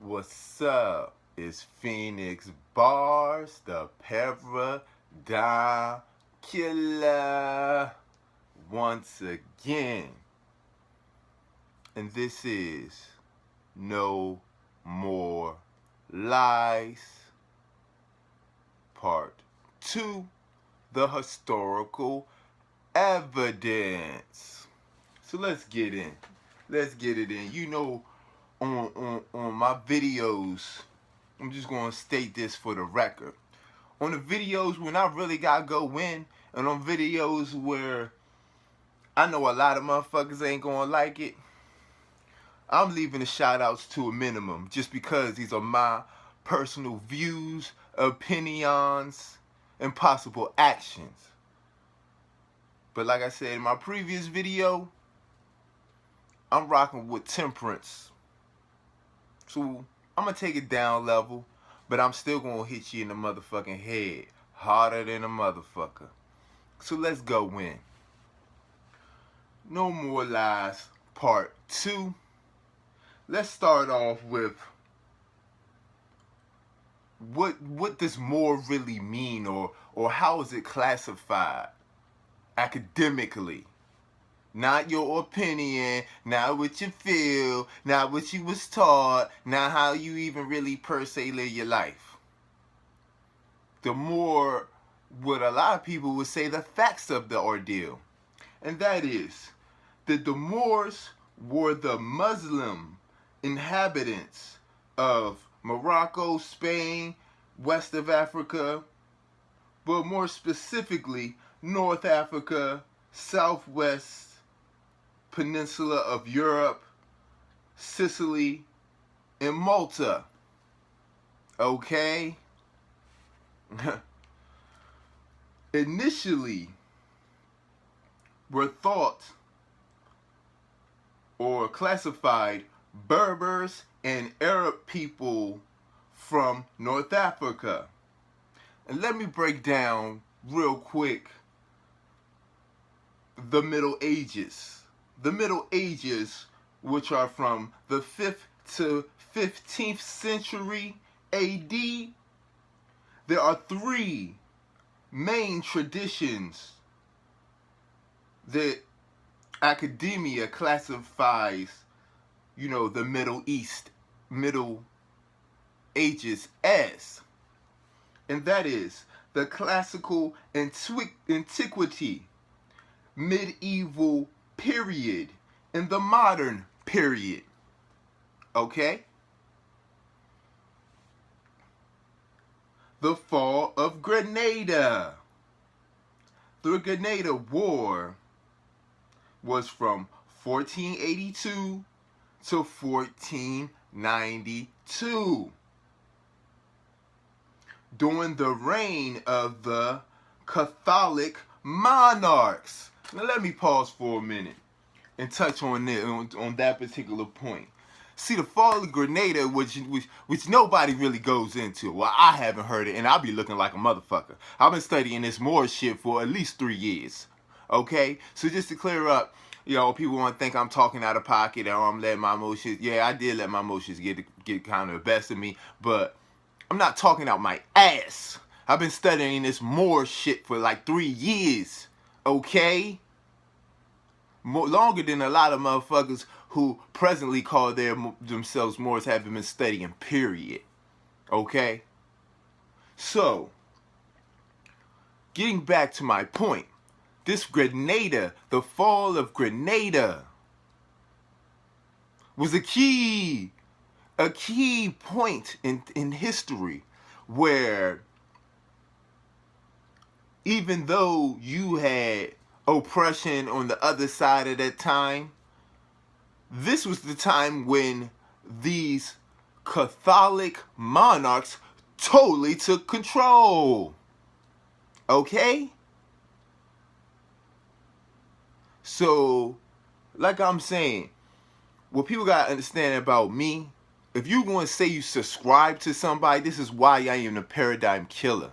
What's up? It's Phoenix Bars, the paradigm killer, once again. And this is No More Lies, Part 2, the historical evidence. So let's get in. Let's get it in. You know, on my videos, I'm just gonna state this for the record. On the videos when I really gotta go in, and on videos where I know a lot of motherfuckers ain't gonna like it, I'm leaving the shout outs to a minimum just because these are my personal views, opinions, and possible actions. But like I said in my previous video, I'm rocking with temperance. So I'm gonna take it down level, but I'm still gonna hit you in the motherfucking head harder than a motherfucker. So let's go in. No More Lies, Part 2. Let's start off with what does Moor really mean, or how is it classified academically? Not your opinion, not what you feel, not what you was taught, not how you even really per se live your life. The more what a lot of people would say the facts of the ordeal. And that is that the Moors were the Muslim inhabitants of Morocco, Spain, west of Africa, but more specifically North Africa, southwest peninsula of Europe, Sicily, and Malta. Okay? Initially were thought or classified Berbers and Arab people from North Africa. And let me break down real quick the Middle Ages. The Middle Ages, which are from the 5th to 15th century AD, there are three main traditions that academia classifies, the Middle East, Middle Ages as. And that is the classical antiquity, medieval period, and the modern period. Okay? The fall of Grenada. The Grenada War was from 1482 to 1492. During the reign of the Catholic monarchs. Now let me pause for a minute and touch on that particular point. See, the fall of Grenada, which nobody really goes into. Well, I haven't heard it, and I'll be looking like a motherfucker. I've been studying this Moor shit for at least 3 years. Okay? So just to clear up, people want to think I'm talking out of pocket or I'm letting my emotions. Yeah, I did let my emotions get kind of the best of me, but I'm not talking out my ass. I've been studying this Moor shit for like 3 years. Okay? Longer than a lot of motherfuckers who presently call themselves Moors haven't been studying, period. Okay? So, getting back to my point, this Grenada, the fall of Grenada, was a key point in history where even though you had oppression on the other side of that time, this was the time when these Catholic monarchs totally took control. Okay? So, like I'm saying, what people gotta understand about me, if you're going to say you subscribe to somebody, this is why I am the paradigm killer.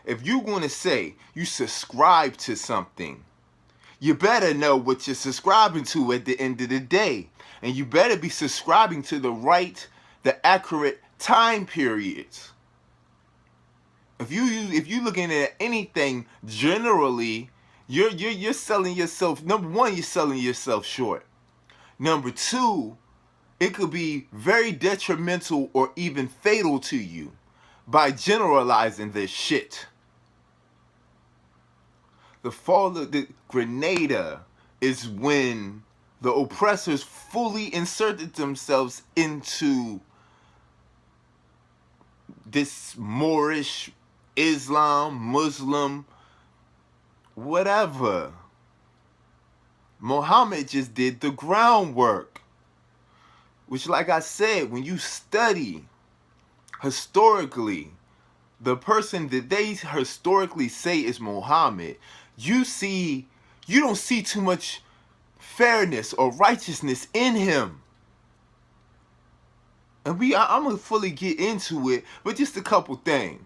If you're going to say you subscribe to something, you better know what you're subscribing to at the end of the day. And you better be subscribing to the right the accurate time periods. If you looking at anything generally, you're selling yourself. Number one, you're selling yourself short. Number two, it could be very detrimental or even fatal to you by generalizing this shit. The fall of the Grenada is when the oppressors fully inserted themselves into this Moorish, Islam, Muslim, whatever. Muhammad just did the groundwork. Which, like I said, when you study historically, the person that they historically say is Muhammad, you don't see too much fairness or righteousness in him. And I'm gonna fully get into it, but just a couple things.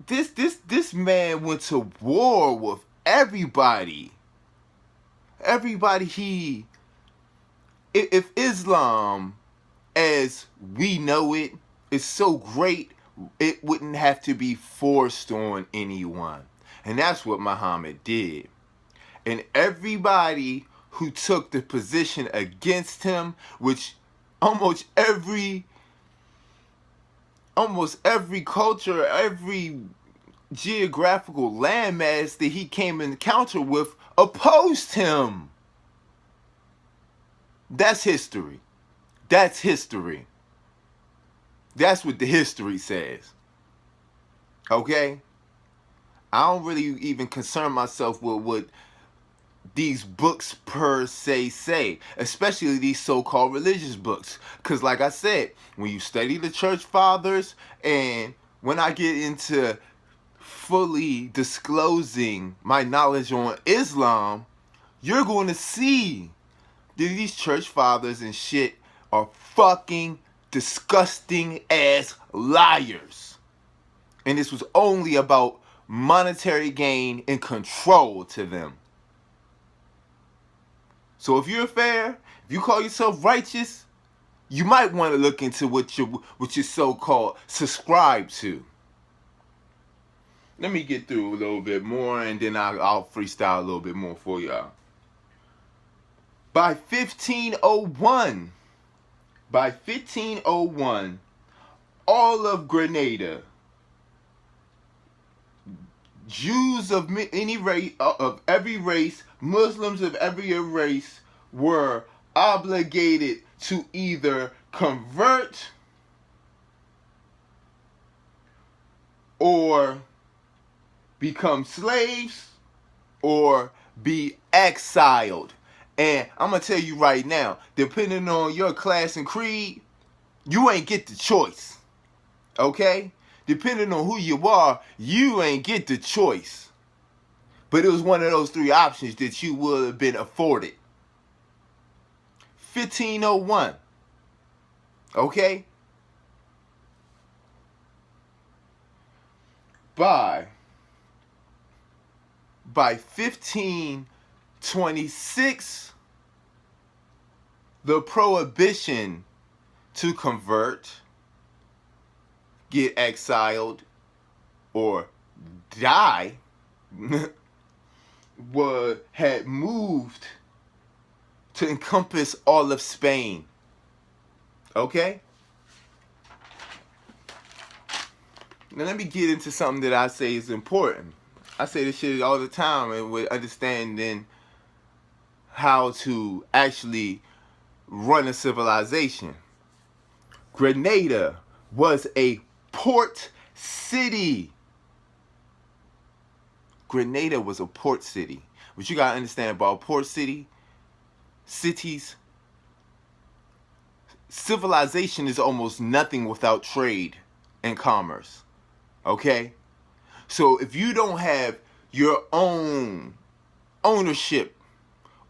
This man went to war with everybody. Everybody if Islam as we know it is so great, it wouldn't have to be forced on anyone. And that's what Muhammad did. And everybody who took the position against him, which almost every culture, every geographical landmass that he came in encounter with opposed him. That's history. That's history. That's what the history says. Okay? I don't really even concern myself with what these books per se say, especially these so-called religious books. Because like I said, when you study the church fathers, and when I get into fully disclosing my knowledge on Islam, you're going to see that these church fathers and shit are fucking disgusting ass liars. And this was only about monetary gain and control to them. So if you're fair, if you call yourself righteous, you might want to look into what you're so-called subscribe to. Let me get through a little bit more, and then I'll freestyle a little bit more for y'all. By 1501, all of Grenada, Jews of any race, of every race, Muslims of every race, were obligated to either convert or become slaves or be exiled. And I'm going to tell you right now, depending on your class and creed, you ain't get the choice. Okay? Depending on who you are, you ain't get the choice. But it was one of those three options that you would have been afforded. 1501. Okay? By 1526, the prohibition to convert, get exiled, or die had moved to encompass all of Spain. Okay? Now let me get into something that I say is important. I say this shit all the time, and with understanding how to actually run a civilization. Grenada was a port city. Grenada was a port city. What you gotta understand about port cities, civilization is almost nothing without trade and commerce. Okay? So if you don't have your own ownership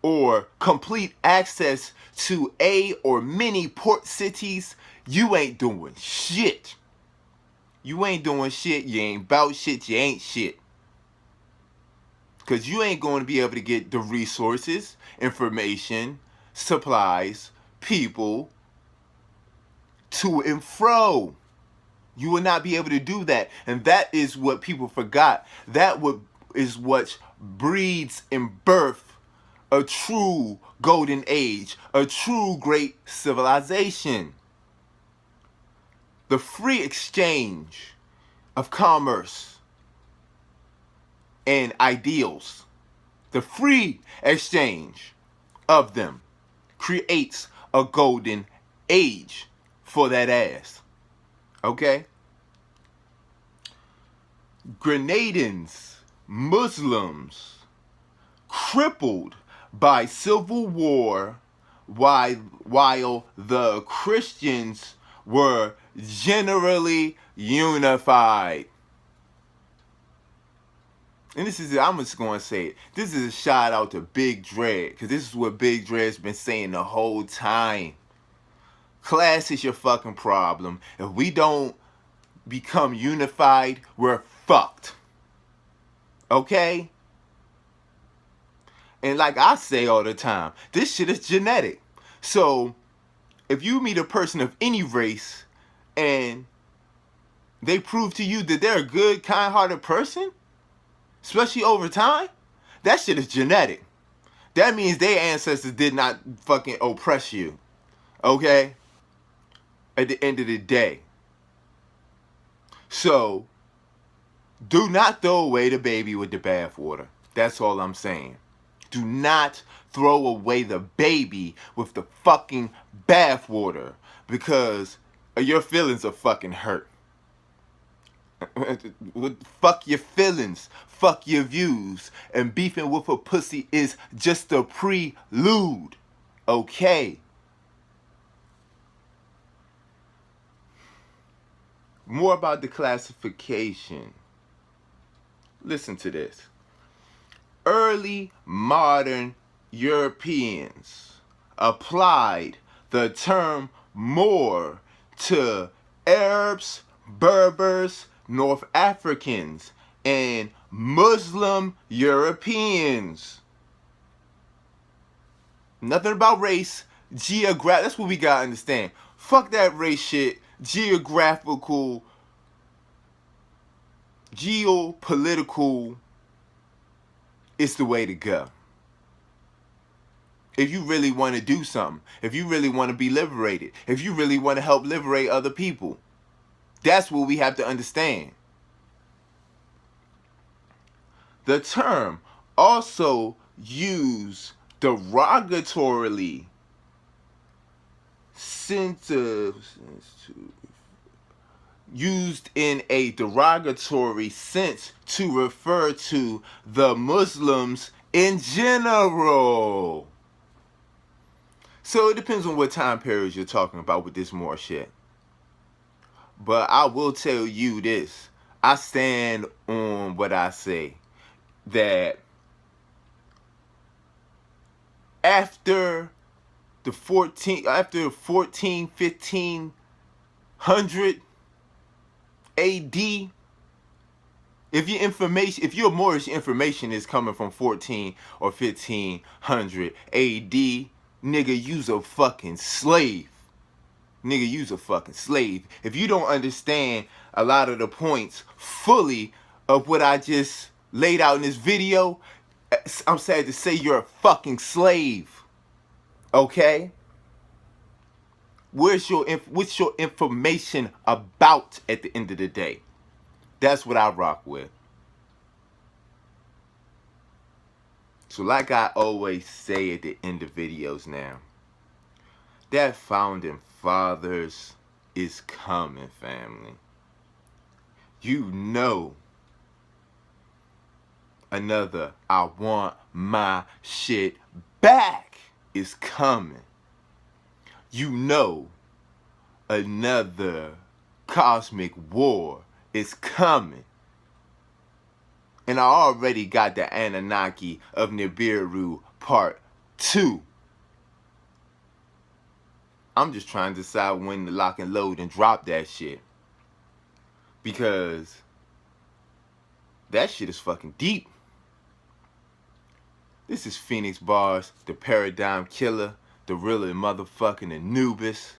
or complete access to a or many port cities, you ain't doing shit. You ain't doing shit. You ain't about shit. You ain't shit. Because you ain't going to be able to get the resources, information, supplies, people to and fro. You will not be able to do that. And that is what people forgot. That is what breeds and birth a true golden age, a true great civilization. The free exchange of commerce and ideals, the free exchange of them creates a golden age for that ass. Okay? Grenadians, Muslims, crippled by civil war, while the Christians were generally unified. And this is, I'm just going to say it, this is a shout out to Big Dread, because this is what Big Dread's been saying the whole time. Class is your fucking problem. If we don't become unified, we're fucked. Okay? And like I say all the time, this shit is genetic. So, if you meet a person of any race and they prove to you that they're a good, kind-hearted person, especially over time, that shit is genetic. That means their ancestors did not fucking oppress you. Okay? At the end of the day. So, do not throw away the baby with the bathwater. That's all I'm saying. Do not throw away the baby with the fucking bathwater, because your feelings are fucking hurt. Fuck your feelings. Fuck your views. And beefing with a pussy is just a prelude. Okay? More about the classification. Listen to this. Early modern Europeans applied the term Moor to Arabs, Berbers, North Africans, and Muslim Europeans. Nothing about race, that's what we gotta understand. Fuck that race shit, geopolitical is the way to go. If you really want to do something, if you really want to be liberated, if you really want to help liberate other people, that's what we have to understand. The term also used derogatorily used in a derogatory sense to refer to the Muslims in general. So it depends on what time period you're talking about with this more shit. But I will tell you this. I stand on what I say. That after 1500 AD, if your Moorish information is coming from 14 or 1500 AD, nigga, you's a fucking slave. Nigga, you's a fucking slave. If you don't understand a lot of the points fully of what I just laid out in this video, I'm sad to say you're a fucking slave. Okay? What's your information about at the end of the day? That's what I rock with. So like I always say at the end of videos now, that founding fathers is coming, family. You know another I want my shit back is coming. You know another cosmic war is coming. And I already got the Anunnaki of Nibiru Part 2. I'm just trying to decide when to lock and load and drop that shit. Because that shit is fucking deep. This is Phoenix Bars, the Paradigm Killer, the real motherfucking Anubis.